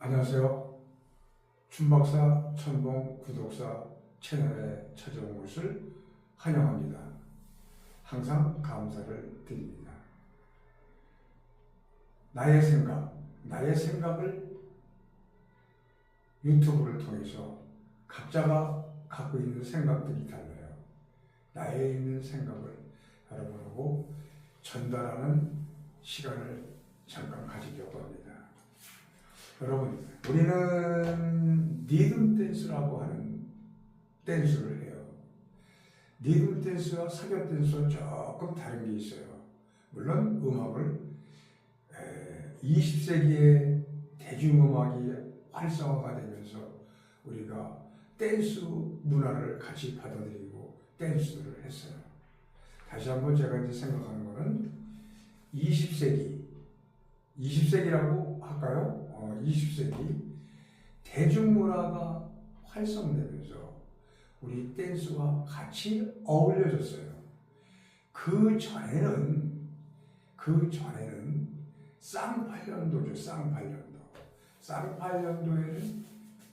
안녕하세요. 춘박사 천봉 구독사 채널에 찾아온 것을 환영합니다. 항상 감사를 드립니다. 나의 생각을 유튜브를 통해서 각자가 갖고 있는 생각들이 달라요. 나에 있는 생각을 여러분하고 전달하는 시간을 잠깐 가지려고 합니다. 여러분, 우리는 리듬 댄스라고 하는 댄스를 해요. 리듬 댄스와 사교 댄스와 조금 다른 게 있어요. 물론 음악을 20세기의 대중음악이 활성화가 되면서 우리가 댄스 문화를 같이 받아들이고 댄스를 했어요. 다시 한번 제가 이제 생각하는 거는 20세기라고 할까요? 20세기 대중문화가 활성되면서 우리 댄스와 같이 어울려졌어요. 그 전에는 쌍팔년도죠. 쌍팔년도에는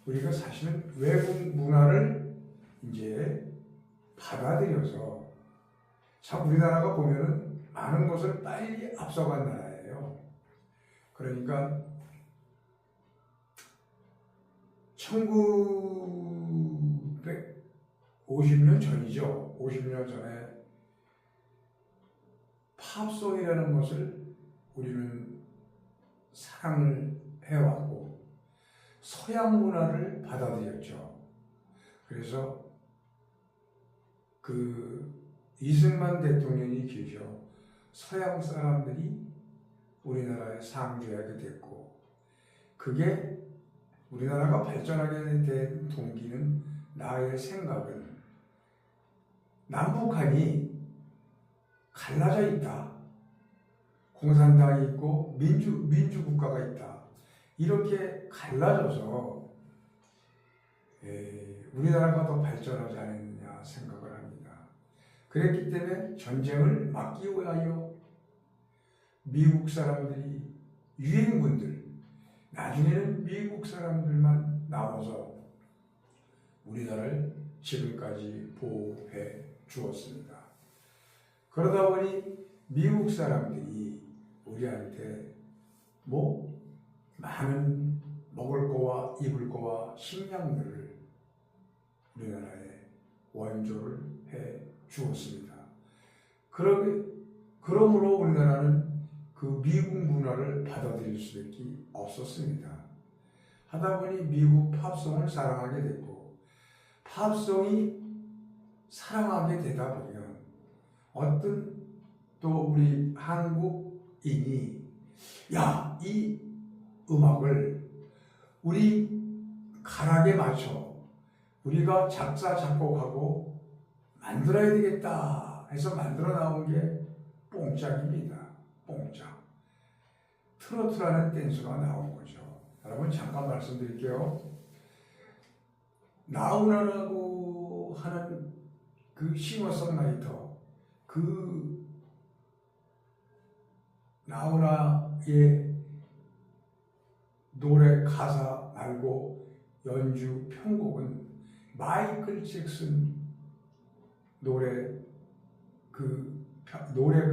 우리가 사실은 외국 문화를 이제 받아들여서 참 우리나라가 보면은 많은 것을 빨리 앞서간 나라예요. 그러니까 1950년 전이죠. 50년 전에 팝송이라는 것을 우리는 사랑을 해왔고 서양 문화를 받아들였죠. 그래서 이승만 대통령이 계셔 서양 사람들이 우리나라에 상주하게 됐고, 그게 우리나라가 발전하게 된 동기는 나의 생각은 남북한이 갈라져 있다. 공산당이 있고 민주국가가 있다. 이렇게 갈라져서 우리나라가 더 발전하지 않았느냐 생각을 합니다. 그랬기 때문에 전쟁을 막기 위하여 미국 사람들이 유엔군들, 나중에는 미국 사람들만 나와서 우리나라를 지금까지 보호해 주었습니다. 그러다 보니 미국 사람들이 우리한테 많은 먹을 거와 입을 거와 식량들을 우리나라에 원조를 해 주었습니다. 그러므로 우리나라는 그 미국 문화를 받아들일 수밖에 없었습니다. 하다 보니 미국 팝송을 사랑하게 됐고, 팝송이 사랑하게 되다 보면 어떤 또 우리 한국인이 이 음악을 우리 가락에 맞춰 우리가 작사 작곡하고 만들어야 되겠다 해서 만들어 나온 게 뽕짝입니다. 뽕짝. 트로트라는 댄스가 나온 거죠. 여러분 잠깐 말씀드릴게요. 나훈아라고 하는 그 싱어송라이터, 그 나훈아의 노래 가사 말고 연주 편곡은 마이클 잭슨 노래 그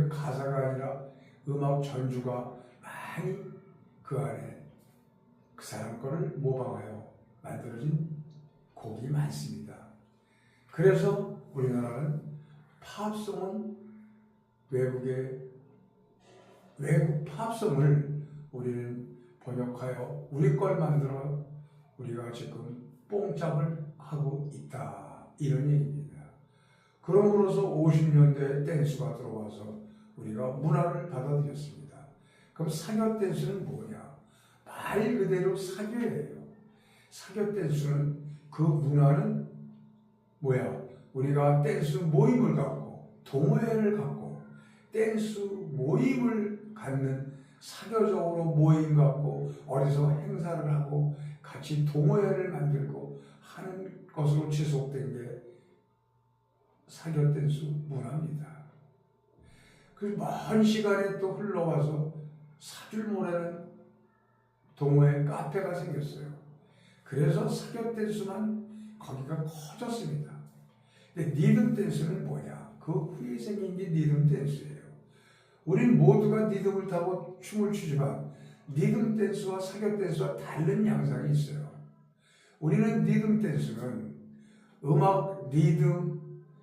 가사가 아니라 음악 전주가 많이 그 안에 그 사람 거를 모방하여 만들어진 곡이 많습니다. 그래서 우리나라는 팝송은 외국 팝송을 우리는 번역하여 우리 걸 만들어 우리가 지금 뽕짝을 하고 있다, 이런 얘기입니다. 그럼으로써 50년대 댄스가 들어와서 우리가 문화를 받아들였습니다. 그럼 사교 댄스는 뭐냐? 말 그대로 사교예요. 사교 댄스는 그 문화는 뭐야? 우리가 댄스 모임을 갖고 동호회를 갖고 댄스 모임을 갖는 사교적으로 모임 갖고 어디서 행사를 하고 같이 동호회를 만들고 하는 것으로 지속된 게 사교 댄스 문화입니다. 그 먼 시간에 또 흘러와서 사줄모라는 동호회 카페가 생겼어요. 그래서 사교 댄스만 거기가 커졌습니다. 근데 리듬 댄스는 뭐냐? 그 후에 생긴 게 리듬 댄스예요. 우린 모두가 리듬을 타고 춤을 추지만 리듬 댄스와 사교 댄스와 다른 양상이 있어요. 우리는 리듬 댄스는 음악, 리듬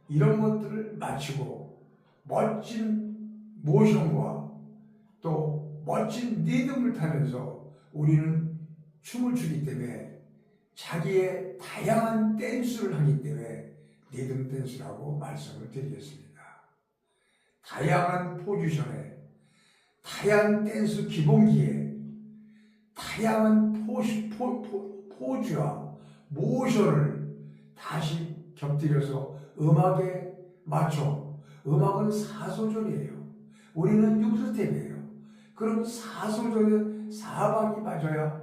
이런 것들을 맞추고 멋진 모션과 또 멋진 리듬을 타면서 우리는 춤을 추기 때문에 자기의 다양한 댄스를 하기 때문에 리듬 댄스라고 말씀을 드리겠습니다. 다양한 포지션에 다양한 댄스 기본기에 다양한 포즈와 모션을 다시 곁들여서 음악에 맞춰. 음악은 4소절이에요. 우리는 6스텝이에요. 그럼 4소절에 4박이 맞아야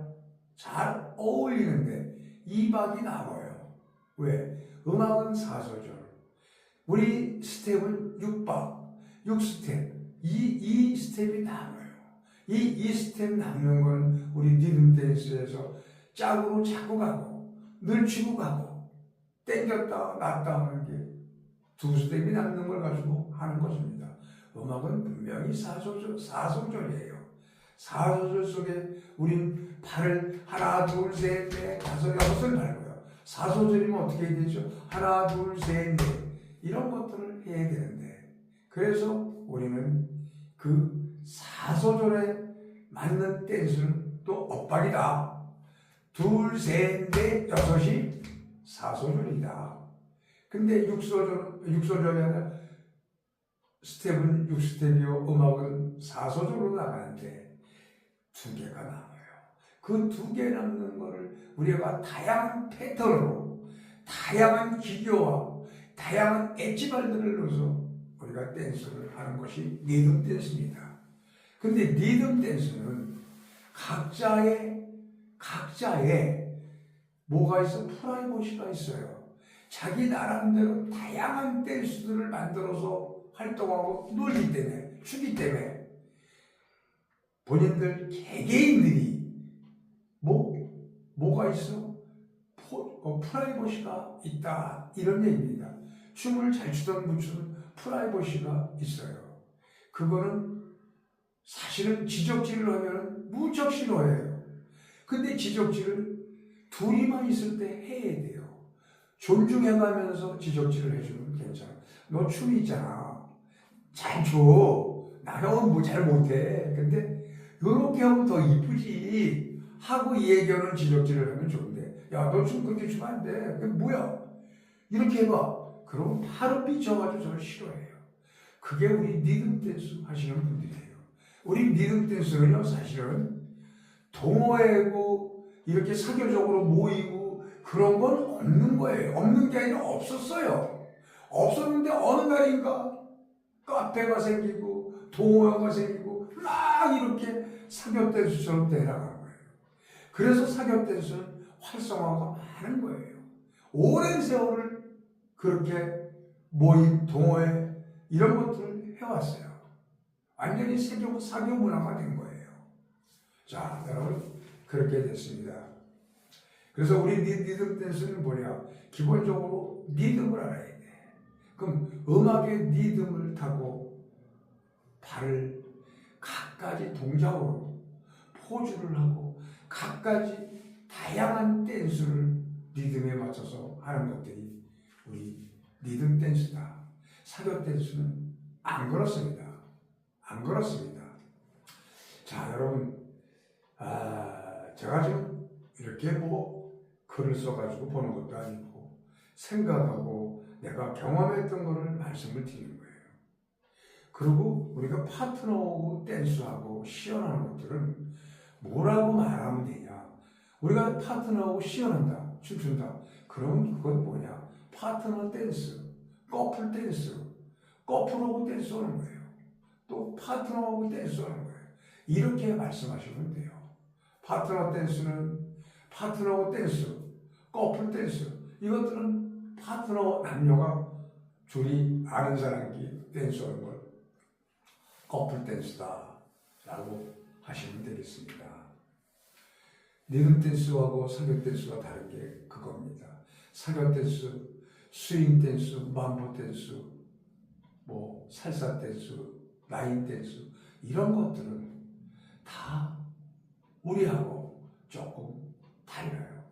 잘 어울리는데 2박이 남아요. 왜? 음악은 4소절. 우리 스텝은 6박, 6스텝. 이 스텝이 남아요. 이 스텝 남는 건 우리 리듬 댄스에서 짝으로 자꾸 가고 늘치고 가고 땡겼다 놨다 하는 게 두 스텝이 남는 걸 가지고 하는 것입니다. 음악은 분명히 4소절이에요. 4소절 속에 우린 발을 하나 둘 셋 넷 다섯 여섯을 밟고요. 4소절이면 어떻게 해야 되죠? 하나 둘 셋 넷 이런 것들을 해야 되는데 그래서 우리는 그 4소절에 맞는 댄스는 또 엇박이다. 둘, 셋, 넷, 여섯이 4소절이다. 근데 6소절이 아니라 스텝은 6스텝이요. 음악은 4소절로 나가는데 두 개가 남아요. 그 두 개 남는 거를 우리가 다양한 패턴으로 다양한 기교와 다양한 엣지발들을 넣어서 우리가 댄스를 하는 것이 리듬 댄스입니다. 근데 리듬 댄스는 각자의 뭐가 있어? 프라이버시가 있어요. 자기 나름대로 다양한 댄스들을 만들어서 활동하고 놀기 때문에, 추기 때문에 본인들 개개인들이 뭐가 있어? 프라이버시가 있다. 이런 얘기입니다. 춤을 잘 추던 분은 프라이버시가 있어요. 그거는 사실은 지적질을 하면 무척 싫어해요. 근데 지적질을 둘이만 있을 때 해야 돼요. 존중해가면서 지적질을 해주면 괜찮아. 너 춤 있잖아. 잘 춰. 나는 뭐 잘 못해. 근데 이렇게 하면 더 이쁘지. 하고 이 얘기하는 지적질을 하면 좋은데 야, 너 춤 그렇게 추면 안 돼. 그게 뭐야? 이렇게 해봐. 그럼 바로 삐쳐가지고 저를 싫어해요. 그게 우리 리듬 댄스 하시는 분들이에요. 우리 리듬 댄스는요, 사실은 동호회고 이렇게 사교적으로 모이고 그런 건 없는 거예요. 없는 게 아니라 없었어요. 없었는데 어느 날인가 카페가 생기고 동호회가 생기고 막 이렇게 사교 댄스처럼 내려간 거예요. 그래서 사교 댄스는 활성화가 많은 거예요. 오랜 세월을 그렇게 모임, 동호회 이런 것들을 해왔어요. 완전히 사교 문화가 된 거예요. 자, 여러분 그렇게 됐습니다. 그래서 우리 리듬 댄스는 뭐냐? 기본적으로 리듬을 알아야 돼. 그럼 음악의 리듬을 타고 발을 각가지 동작으로 포즈를 하고 각가지 다양한 댄스를 리듬에 맞춰서 하는 것들이 우리 리듬 댄스다. 사교 댄스는 안 그렇습니다. 안 그렇습니다. 자, 여러분, 제가 지금 이렇게 글을 써가지고 보는 것도 아니고 생각하고 내가 경험했던 거를 말씀을 드리는 거예요. 그리고 우리가 파트너하고 댄스하고 시연하는 것들은 뭐라고 말하면 되냐? 우리가 파트너하고 시연한다, 춤춘다. 그럼 그건 뭐냐? 파트너 댄스, 커플 댄스, 커플하고 댄스하는 거예요. 또 파트너하고 댄스하는 거예요. 이렇게 말씀하시면 돼요. 파트너 댄스는 파트너하고 댄스, 커플 댄스. 이것들은 파트너 남녀가 둘이 아는 사람끼리 댄스하는 걸 커플 댄스다 라고 하시면 되겠습니다. 리듬 댄스하고 사교 댄스가 다른 게 그겁니다. 사교 댄스, 스윙 댄스, mambo 댄스, 뭐 살사 댄스, 라인 댄스 이런 것들은 다 우리하고 조금 달라요.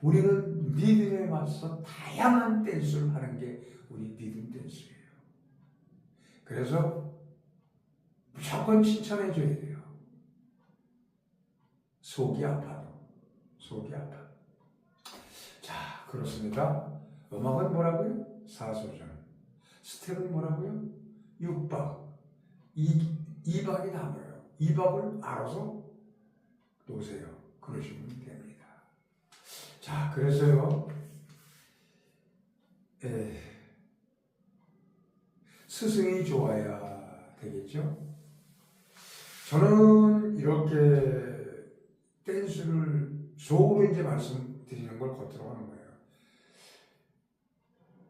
우리는 리듬에 맞서 다양한 댄스를 하는 게 우리 리듬 댄스예요. 그래서 무조건 칭찬해 줘야 돼요. 속이 아파도. 자, 그렇습니다. 음악은 뭐라고요? 4소절. 스텝은 뭐라고요? 6박. 2박이 남아요. 2박을 알아서 놓으세요. 그러시면 됩니다. 자, 그래서요. 스승이 좋아야 되겠죠? 저는 이렇게 댄스를 속으로 이제 말씀드리는 걸 겉으로 하는 거예요.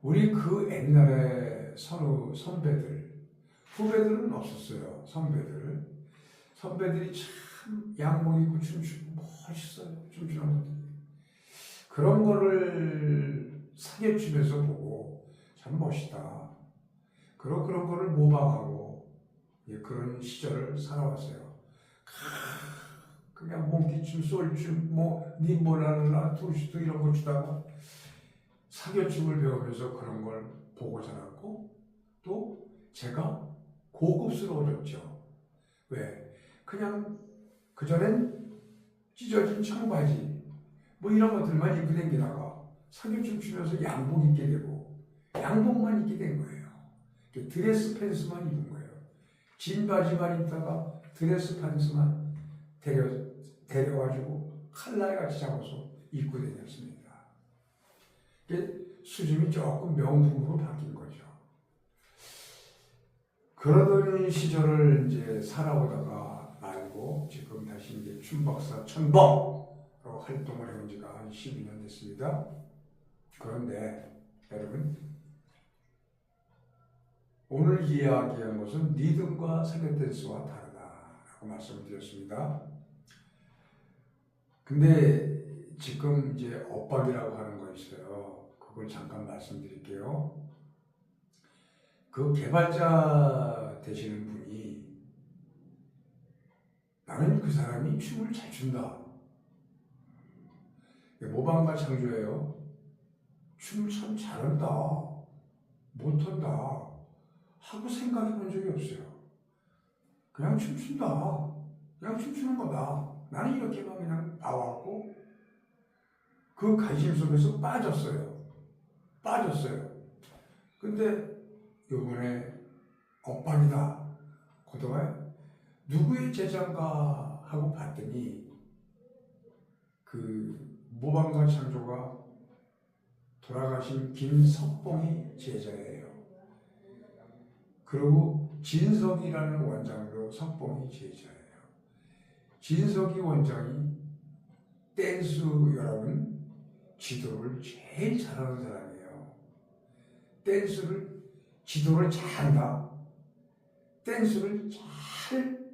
우리 그 옛날에 선배들, 후배들은 없었어요. 선배들이 참 양복 입고 춤추고 멋있어요. 춤추는 것들이. 그런 거를 사계춤에서 보고 참 멋있다. 그런 거를 모방하고 그런 시절을 살아왔어요. 그냥 몽키춤, 솔춤, 니몰랄라, 투시도 이런 거 추다가 사교춤을 배우면서 그런 걸 보고 자랐고 또 제가 고급스러워졌죠. 왜? 그냥 그전엔 찢어진 청바지 이런 것들만 입고 다니다가 사교춤 추면서 양복 입게 되고 양복만 입게 된 거예요. 드레스 팬츠만 입은 거예요. 진 바지만 입다가 드레스 팬츠만 데려가지고 칼날 같이 잡아서 입고 다녔습니다. 수준이 조금 명품으로 바뀐 거죠. 그러던 시절을 이제 살아오다가 말고 지금 다시 이제 춤박사 천범으로 활동을 해온 지가 한 12년 됐습니다. 그런데 여러분 오늘 이야기한 것은 리듬과 사교 댄스와 다르다라고 말씀을 드렸습니다. 근데 지금 이제 엇박이라고 하는 거 있어요. 그걸 잠깐 말씀드릴게요. 그 개발자 되시는 분이 나는 그 사람이 춤을 잘 춘다. 모방과 창조예요. 춤을 참 잘한다. 못한다. 하고 생각해 본 적이 없어요. 그냥 춤춘다. 그냥 춤추는 거다. 나는 이렇게만 그냥 나왔고 그 관심 속에서 빠졌어요. 근데 요번에 엇박이다. 그동안 누구의 제자인가 하고 봤더니 그 모방과 창조가 돌아가신 김석봉이 제자예요. 그리고 진석이라는 원장도 석봉이 제자예요. 진석이 원장이 댄스 여러분 지도를 제일 잘하는 사람이에요. 댄스를 지도를 잘한다. 댄스를 잘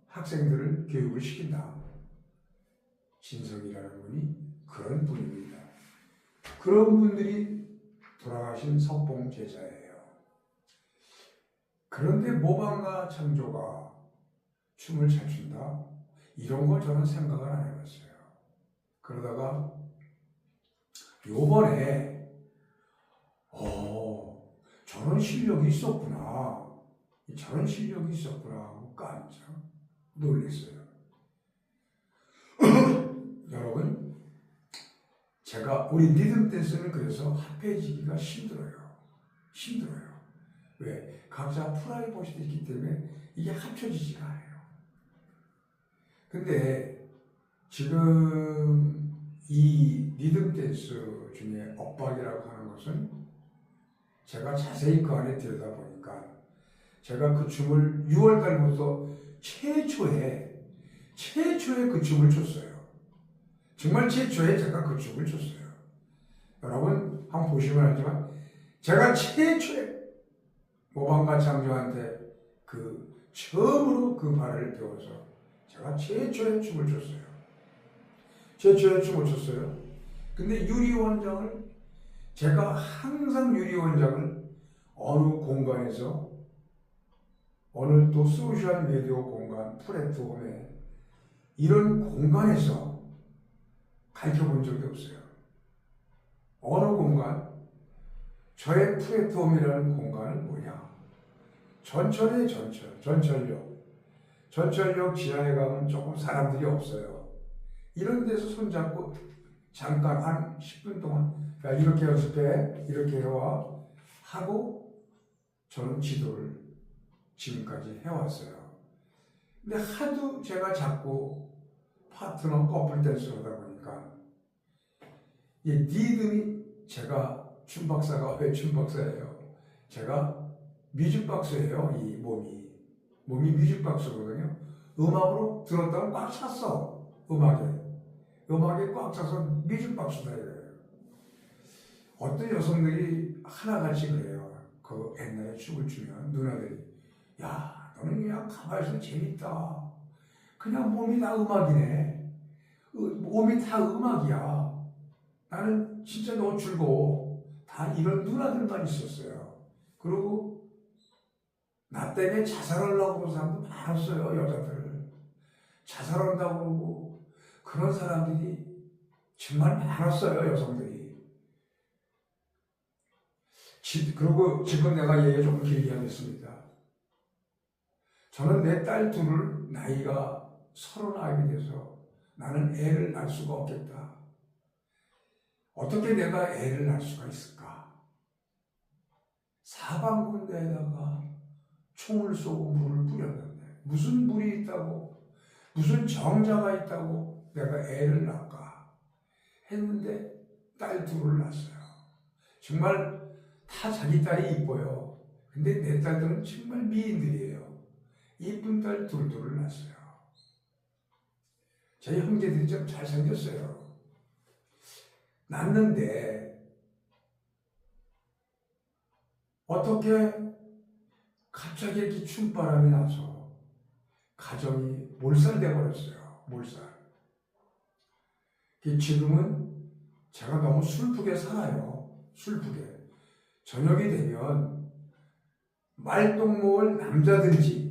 학생들을 교육을 시킨다. 진석이라는 분이 그런 분입니다. 그런 분들이 돌아가신 석봉 제자예요. 그런데 모방과 창조가 춤을 잘 춘다? 이런 걸 저는 생각을 안 해봤어요. 그러다가 요번에 저런 실력이 있었구나 하고 깜짝 놀랐어요. 여러분 우리 리듬 댄스는 그래서 합해지기가 힘들어요. 왜? 각자 프라이버시도 있기 때문에 이게 합쳐지지가 않아요. 근데 지금 이 리듬 댄스 중에 엇박이라고 하는 것은 제가 자세히 그 안에 들여다보니까 제가 그 춤을 6월달부터 최초에 그 춤을 췄어요. 정말 최초에 제가 그 춤을 췄어요. 여러분 한번 보시면 알지만 제가 최초에 모방과 창조한테 처음으로 그 발을 배워서 제가 최초에 춤을 췄어요. 제 춤을 췄어요. 근데 유리원장을 제가 항상 유리원장을 어느 공간에서 어느 또 소셜 미디어 공간, 플랫폼에 이런 공간에서 가르쳐본 적이 없어요. 어느 공간, 저의 플랫폼이라는 공간은 뭐냐? 전철이에요, 전철역. 전철역 지하에 가면 조금 사람들이 없어요. 이런 데서 손잡고 잠깐 한 10분 동안 이렇게 연습해, 이렇게 해와 하고 저는 지도를 지금까지 해왔어요. 근데 하도 제가 자꾸 파트너 커플 댄스를 하다 보니까 이 리듬이 제가 춤박사가 왜 춤박사예요? 제가 뮤직박스예요. 이 몸이 뮤직박스거든요. 음악으로 들었다면 꽉 찼어. 음악에 꽉 차서 뮤직박스다 이래요. 어떤 여성들이 하나같이 그래요. 그 옛날에 춤을 추면 누나들이 야 너는 그냥 가만히 있으면 재밌다. 그냥 몸이 다 음악이네. 몸이 다 음악이야. 나는 진짜 너무 즐거워. 다 이런 누나들만 있었어요. 그리고 나 때문에 자살하려고 그러는 사람도 많았어요. 여자들. 자살한다고 그러고 그런 사람들이 정말 많았어요. 여성들이. 그리고 지금 내가 얘기 조금 길게 하겠습니다. 저는 내 딸 둘을 나이가 39이 돼서 나는 애를 낳을 수가 없겠다. 어떻게 내가 애를 낳을 수가 있을까? 사방군데에다가 총을 쏘고 물을 뿌렸는데 무슨 물이 있다고 무슨 정자가 있다고 내가 애를 낳을까 했는데 딸 둘을 낳았어요. 정말 다 자기 딸이 이뻐요. 근데 내 딸들은 정말 미인들이에요. 이쁜 딸 둘을 낳았어요. 제 형제들이 좀 잘생겼어요. 낳는데 어떻게 갑자기 이렇게 춤바람이 나서 가정이 몰살돼 버렸어요. 몰살. 지금은 제가 너무 슬프게 살아요. 슬프게. 저녁이 되면 말똥먹을 남자든지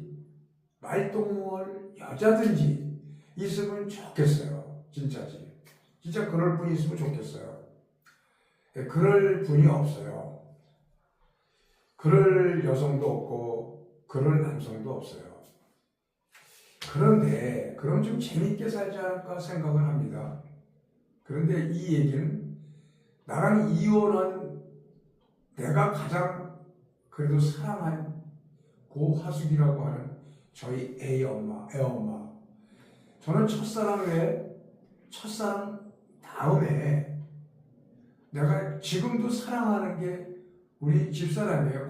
말똥먹을 여자든지 있으면 좋겠어요. 진짜지. 진짜 그럴 분이 있으면 좋겠어요. 그럴 분이 없어요. 그럴 여성도 없고 그럴 남성도 없어요. 그런데 그럼 좀 재밌게 살지 않을까 생각을 합니다. 그런데 이 얘기는 나랑 이혼한 내가 가장 그래도 사랑한 고화숙이라고 하는 저희 애엄마. 저는 첫사랑 다음에 내가 지금도 사랑하는 게 우리 집사람이에요.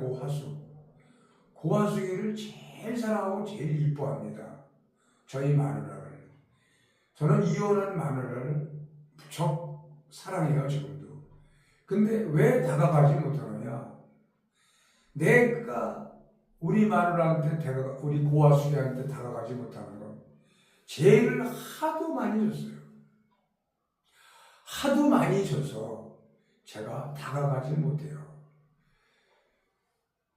고화숙이를 제일 사랑하고 제일 이뻐합니다. 저희 마누라를. 저는 이혼한 마누라를 무척 사랑해요. 지금도. 근데 왜 다가가지 못하느냐? 내가 우리 마누라한테 우리 고화숙이한테 다가가지 못하는 건 죄를 하도 많이 졌어요. 하도 많이 져서 제가 다가가지 못해요.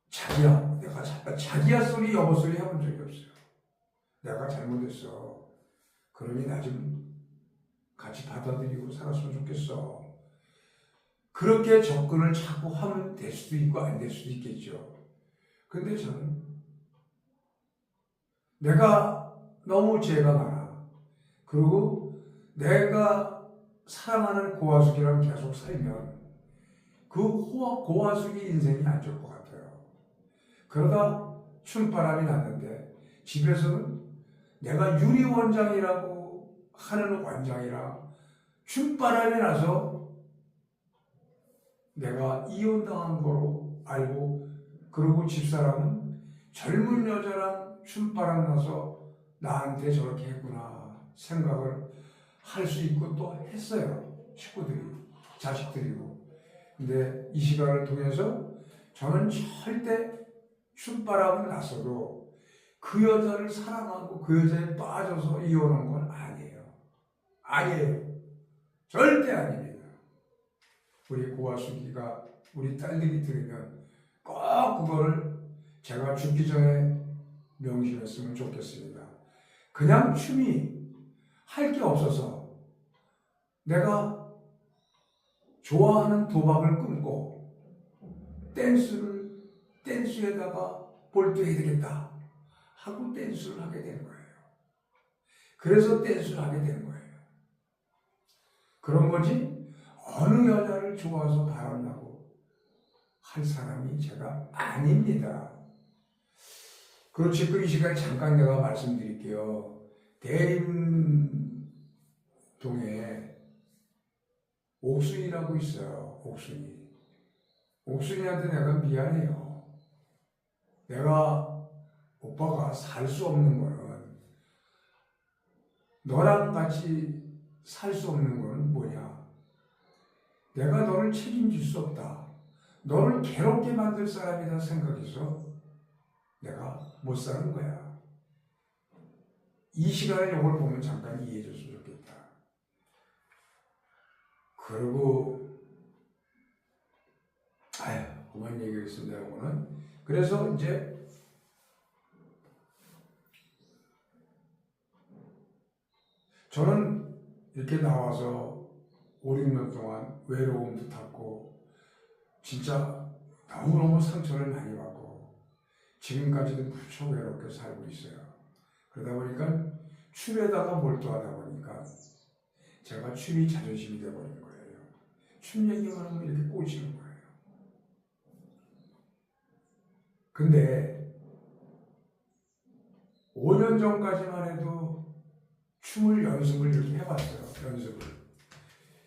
자기야 소리 여보 소리 해본 적이 없어요. 내가 잘못했어. 그러니 나 좀 같이 받아들이고 살았으면 좋겠어. 그렇게 접근을 자꾸 하면 될 수도 있고 안 될 수도 있겠죠. 근데 저는 내가 너무 죄가 많아. 그리고 내가 사랑하는 고화숙이랑 계속 살면 그 고화숙이 인생이 안 좋을 것 같아요. 그러다 춤바람이 났는데 집에서는 내가 유리원장이라고 하는 원장이라 춤바람이 나서 내가 이혼당한 거로 알고 그리고 집사람은 젊은 여자랑 춤바람 나서 나한테 저렇게 했구나 생각을 할 수 있고 또 했어요. 식구들이, 자식들이고. 근데 이 시간을 통해서 저는 절대 춤바람은 났어도 그 여자를 사랑하고 그 여자에 빠져서 이혼한 건 아니에요. 절대 아닙니다. 우리 고아숙이가 우리 딸들이 들으면 꼭 그거를 제가 죽기 전에 명심했으면 좋겠습니다. 그냥 춤이 할 게 없어서 내가 좋아하는 도박을 끊고 댄스에다가 몰두해야 되겠다 하고 댄스를 하게 되는 거예요. 그래서 댄스를 하게 되는 거예요. 그런 거지 어느 여자를 좋아서 바람나고 할 사람이 제가 아닙니다. 그리고 지금 이 시간에 잠깐 내가 말씀드릴게요. 대림동에 옥순이라고 있어요. 옥순이. 옥순이한테 내가 미안해요. 내가 오빠가 살 수 없는 거는 너랑 같이 살 수 없는 거는 뭐냐? 내가 너를 책임질 수 없다. 너를 괴롭게 만들 사람이다 생각해서 내가 못 사는 거야. 이 시간에 이걸 보면 잠깐 이해해 줬으면 좋겠다. 그리고 그만 얘기하겠습니다. 이거는. 그래서 이제 저는 이렇게 나와서 5, 6년 동안 외로움도 탔고 진짜 너무너무 상처를 많이 받고 지금까지도 무척 외롭게 살고 있어요. 그러다 보니까 춤에다가 몰두하다 보니까 제가 춤이 자존심이 되어버린 거예요. 춤 얘기만 하면 이렇게 꽂히는 거예요. 근데 5년 전까지만 해도 춤을 연습을 이렇게 해봤어요. 연습을.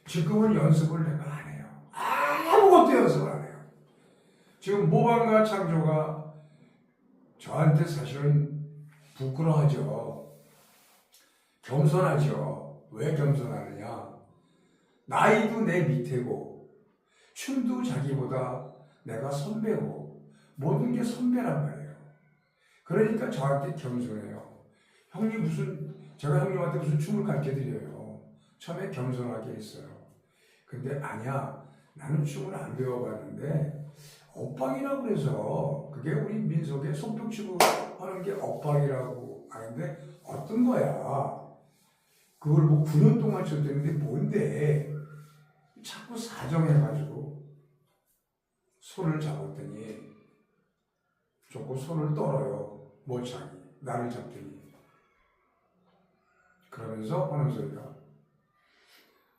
지금은 연습을 내가 안 해요. 아무것도 연습을 안 해요. 지금 모방과 창조가 저한테 사실은 부끄러워하죠. 겸손하죠. 왜 겸손하느냐? 나이도 내 밑에고 춤도 자기보다 내가 선배고 모든 게 선배란 말이에요. 그러니까 저한테 겸손해요. 제가 형님한테 무슨 춤을 가르쳐드려요. 처음에 겸손하게 했어요. 근데 아니야, 나는 춤을 안 배워봤는데 엇박이라고 그래서 그게 우리 민속에 손뼉치고 하는 게 엇박이라고 하는데 어떤 거야. 그걸 뭐 9년 동안 쳤는데 뭔데 자꾸 사정해가지고 손을 잡았더니 자꾸 손을 떨어요. 모창이 나를 잡더니 그러면서 하는 소리가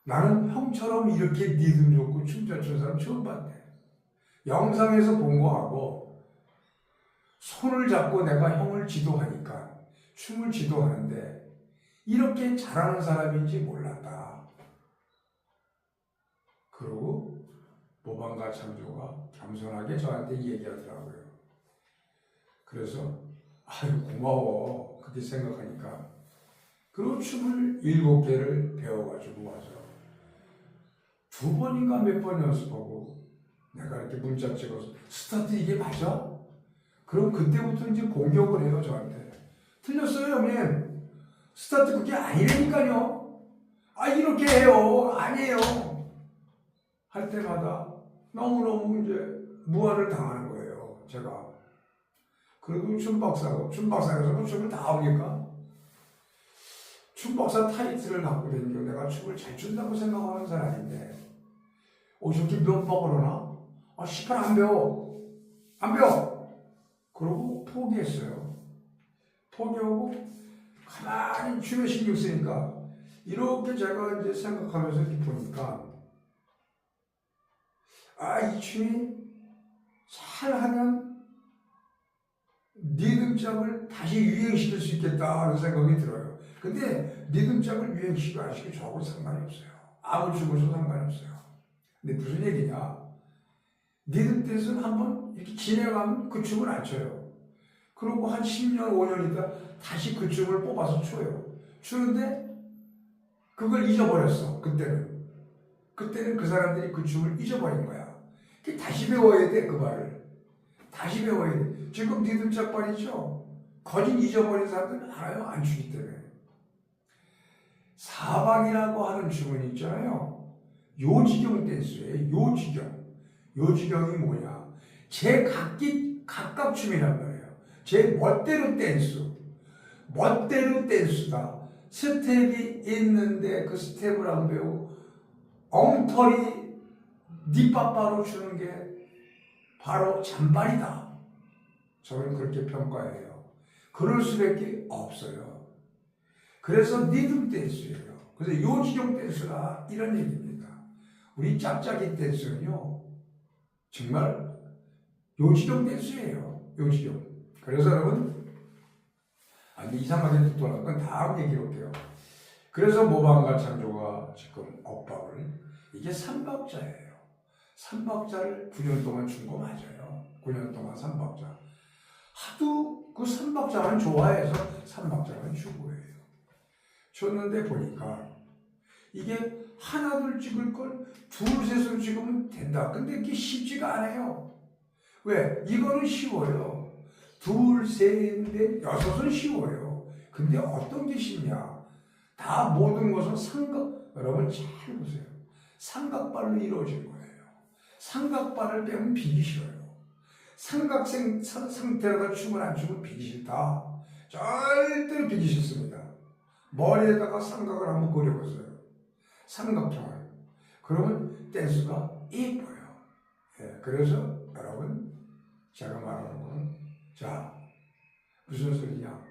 나는 형처럼 이렇게 리듬 좋고 춤 잘 추는 사람 처음 봤대. 영상에서 본 거하고 손을 잡고 내가 형을 지도하니까 춤을 지도하는데 이렇게 잘하는 사람인지 몰랐다. 그러고 모방가 창조가 겸손하게 저한테 얘기하더라고요. 그래서 아유 고마워 그렇게 생각하니까 그리고 춤을 7개를 배워가지고 와서 2번인가 몇 번 연습하고 내가 이렇게 문자 찍어서 스타트 이게 맞아? 그럼 그때부터 이제 공격을 해요 저한테. 틀렸어요 형님. 스타트 그게 아니라니까요. 이렇게 해요. 아니에요. 할 때마다 너무너무 이제 무안을 당하는 거예요 제가. 그리고 춤박사라서 춤을 다 합니까? 춤박사 타이틀을 갖고 다니고 내가 춤을 잘 춘다고 생각하는 사람인데 저렇게 몇 번을 하나? 18 안 배워. 그러고 포기했어요. 포기하고 가만히 춤에 신경 쓰니까 이렇게 제가 이제 생각하면서 이렇게 보니까 이 춤이 잘하면 리듬짝을 다시 유행시킬 수 있겠다 하는 생각이 들어요. 근데 리듬짝을 유행시키고 안 시키고 저하고 상관이 없어요. 아무 춤을 상관이 없어요. 근데 무슨 얘기냐? 리듬 댄스는 한번 이렇게 진행하면 그 춤을 안 춰요. 그리고 한 10년, 5년 있다 다시 그 춤을 뽑아서 춰요. 추는데 그걸 잊어버렸어. 그때는 그 사람들이 그 춤을 잊어버린 거야. 다시 배워야 돼, 그 말을. 다시 배워야 돼. 지금 리듬짝 발이죠? 거진 잊어버린 사람들은 알아요, 안 추기 때문에. 사방이라고 하는 춤은 있잖아요. 요지경 댄스예요. 요지경. 요지경이 뭐냐? 제 각각춤이란 말이에요. 제 멋대로 댄스. 멋대로 댄스다. 스텝이 있는데 그 스텝을 안 배우고 엉터리 니빠빠로 추는 게 바로 잔발이다. 저는 그렇게 평가해요. 그럴 수밖에 없어요. 그래서 리듬 댄스예요. 그래서 요지경 댄스가 이런 얘기입니다. 우리 짝짝이 댄스는요, 정말 요지경 댄스예요. 요지경. 그래서 여러분, 이상하게 돌아간 건 다음 얘기로 할게요. 그래서 모방과 창조가 지금 엇박을, 이게 3박자예요. 3박자를 9년 동안 준 거 맞아요. 9년 동안 3박자. 하도 그 3박자만 좋아해서 3박자만 준 거예요. 줬는데 보니까 이게 하나 둘 찍을 걸 둘 셋으로 찍으면 된다. 근데 그게 쉽지가 않아요. 왜? 이거는 쉬워요. 둘, 셋, 넷, 여섯은 쉬워요. 근데 어떤 게 쉽냐? 다 모든 것은 여러분 잘 보세요. 삼각발로 이루어진 거예요. 삼각발을 빼면 비기 싫어요. 삼각생 상태로다 춤을 안 추면 비기 싫다. 절대로 비기 싫습니다. 머리에다가 삼각을 한번 그려보세요. 삼각형을. 그러면 댄스가 예뻐요. 예, 그래서 여러분, 제가 말하는 거는, 자, 무슨 소리냐?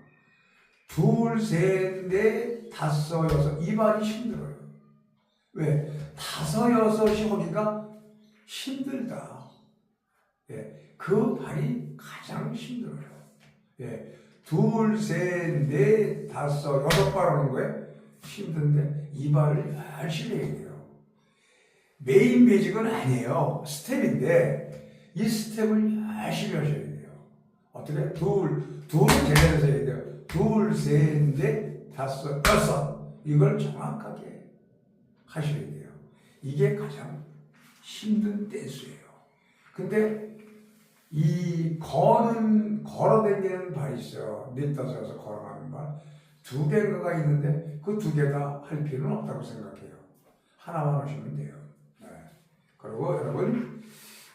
둘, 셋, 넷, 다섯, 여섯. 이 발이 힘들어요. 왜? 다섯, 여섯이 하기가 힘들다. 예, 그 발이 가장 힘들어요. 예, 둘, 셋, 넷, 다섯, 여섯 발 하는 거에 힘든데 이 발을 열심히 해야 돼요. 메인 매직은 아니에요. 스텝인데 이 스텝을 열심히 하셔야 돼요. 어떻게? 둘은 제대로 해야 돼요. 둘, 셋, 넷, 다섯, 여섯. 이걸 정확하게 하셔야 돼요. 이게 가장 힘든 댄스예요. 근데 이 걸어다니는 발이 있어요. 넷다섯에서 걸어가는 발. 두 개가 있는데 그 두 개 다 할 필요는 없다고 생각해요. 하나만 하시면 돼요. 네. 그리고 여러분,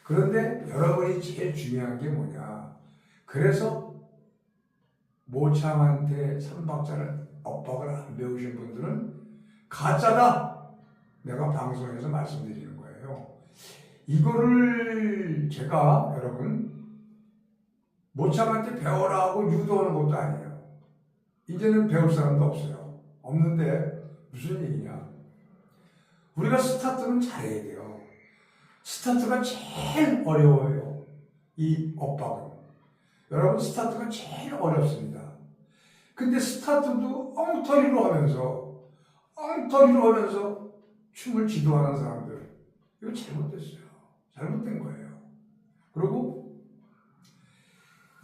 그런데 여러분이 제일 중요한 게 뭐냐? 그래서 모창한테 3박자를 엇박을 안 배우신 분들은 가짜다! 내가 방송에서 말씀드리는 거예요. 이거를 제가 여러분 모창한테 배워라 하고 유도하는 것도 아니에요. 이제는 배울 사람도 없어요. 없는데 무슨 얘기냐? 우리가 스타트는 잘해야 돼요. 스타트가 제일 어려워요. 이 엇박은. 여러분 스타트가 제일 어렵습니다. 근데 스타트도 엉터리로 하면서 춤을 지도하는 사람들, 이거 잘못됐어요. 잘못된 거예요. 그리고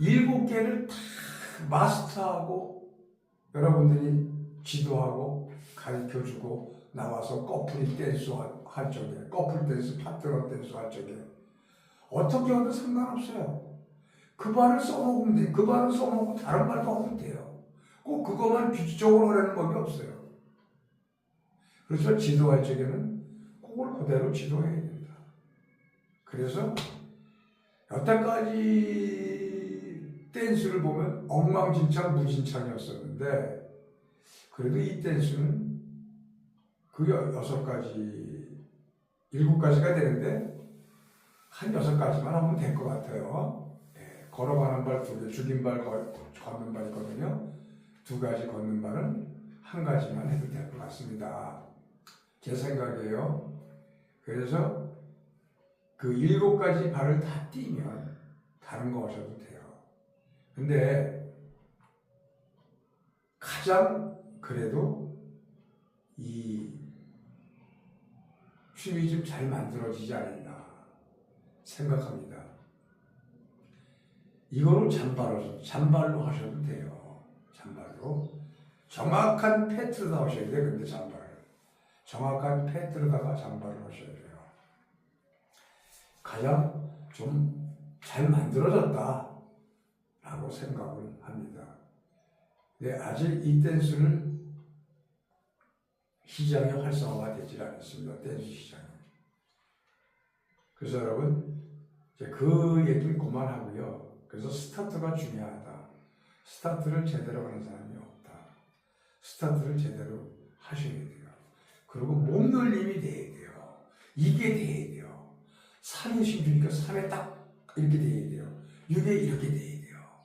7개를 다 마스터하고 여러분들이 지도하고 가르쳐주고 나와서 커플 댄스 할 적에, 커플 댄스, 파트너 댄스 할 적에 어떻게 하든 상관없어요. 그 발을 써먹으면 돼요. 그 발을 써먹고 다른 발도 하면 돼요. 꼭 그것만 규칙적으로 하려는 법이 없어요. 그래서 지도할 적에는 그걸 그대로 지도해야 됩니다. 그래서 여태까지 댄스를 보면 엉망진창 무진창이었었는데 그래도 이 댄스는 그 6가지, 7가지가 되는데 한 6가지만 하면 될 것 같아요. 예, 걸어가는 발 2개, 죽인 발 걷는 발 있거든요. 2가지 걷는 발은 1가지만 해도 될 것 같습니다. 제 생각이에요. 그래서 그 7가지 발을 다 띄면 다른 거 하셔도 돼요. 근데 가장 그래도 이 춤이 좀 잘 만들어지지 않았나 생각합니다. 이거는 잔발로 하셔도 돼요. 잔발로. 정확한 패트로다 하셔야 돼요. 근데 잔발을. 정확한 패트로다가 잔발을 하셔야 돼요. 가장 좀 잘 만들어졌다라고 생각을 합니다. 네, 아직 이 댄스를 시장이 활성화가 되질 않았습니다. 댄스 시장이. 그래서 여러분 이제 그 얘기는 그만하고요. 그래서 스타트가 중요하다. 스타트를 제대로 하는 사람이 없다. 스타트를 제대로 하셔야 돼요. 그리고 몸놀림이 돼야 돼요. 이게 돼야 돼요. 3에 심주니까 3에 딱 이렇게 돼야 돼요. 6에 이렇게 돼야 돼요.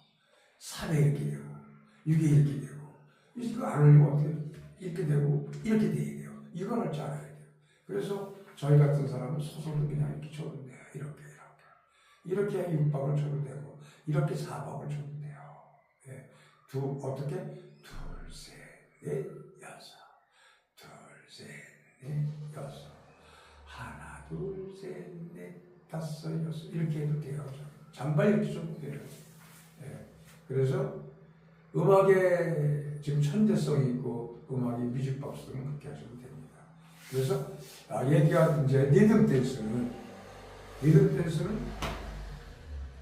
3에 이렇게 되고 6에 이렇게 되고 이거 안 올리면 어떻게 이렇게 되고 이렇게 돼야 돼요. 이걸 할 줄 알아야 돼요. 그래서 저희 같은 사람은 소설도 그냥 이렇게 쳐도 돼요. 이렇게 6박을 쳐도 되고 이렇게 4박을 쳐도 돼요. 예. 어떻게? 둘, 셋, 넷, 여섯. 둘, 셋, 넷, 여섯. 하나, 둘, 셋, 넷, 다섯, 여섯. 이렇게 해도 돼요. 잔발 이렇게 쳐도 돼요. 예. 그래서 음악에 지금 천재성이 있고 음악이 뮤직박스는 그렇게 하셔도 됩니다. 그래서 얘기가 이제 리듬 댄스는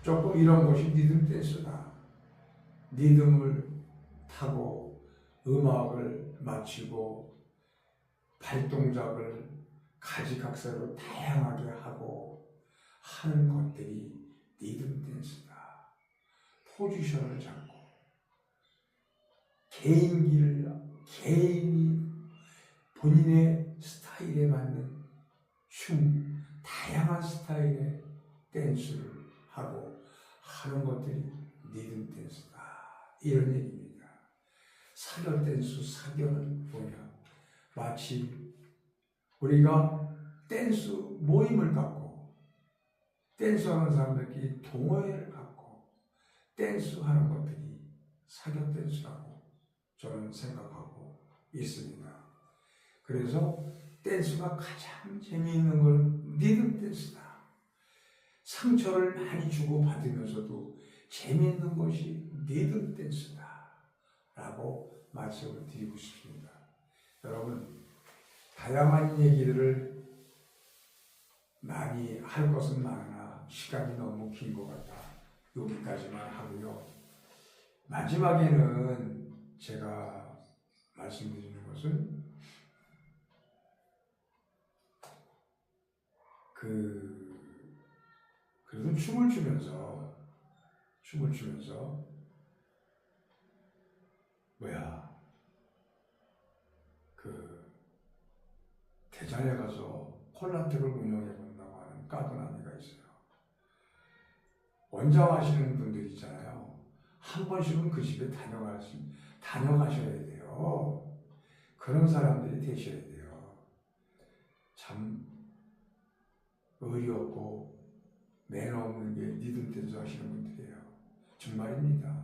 조금 이런 것이 리듬 댄스다. 리듬을 타고 음악을 맞추고 발동작을 가지각색으로 다양하게 하고 하는 것들이 리듬 댄스다. 포지션을 잡고 개인이 본인의 스타일에 맞는 다양한 스타일의 댄스를 하고 하는 것들이 리듬 댄스다. 이런 얘기입니다. 사교 댄스, 사교는 뭐냐? 마치 우리가 댄스 모임을 갖고 댄스하는 사람들끼리 동호회를 갖고 댄스하는 것들이 사교 댄스라고 저는 생각하고 있습니다. 그래서 댄스가 가장 재미있는 건 리듬 댄스다. 상처를 많이 주고 받으면서도 재미있는 것이 리듬 댄스다 라고 말씀을 드리고 싶습니다. 여러분, 다양한 얘기들을 많이 할 것은 많으나 시간이 너무 긴 것 같아 여기까지만 하고요. 마지막에는 제가 말씀드리는 것은 그래도 춤을 추면서 대전에 가서 콜라텍을 운영해 본다고 하는 까도나미가 있어요. 원장하시는 분들 있잖아요. 한 번씩은 그 집에 다녀가셔야 돼요. 그런 사람들이 되셔야 돼요. 참 의리 없고 매너 없는 게 리듬 댄스 하시는 분들이에요. 정말입니다.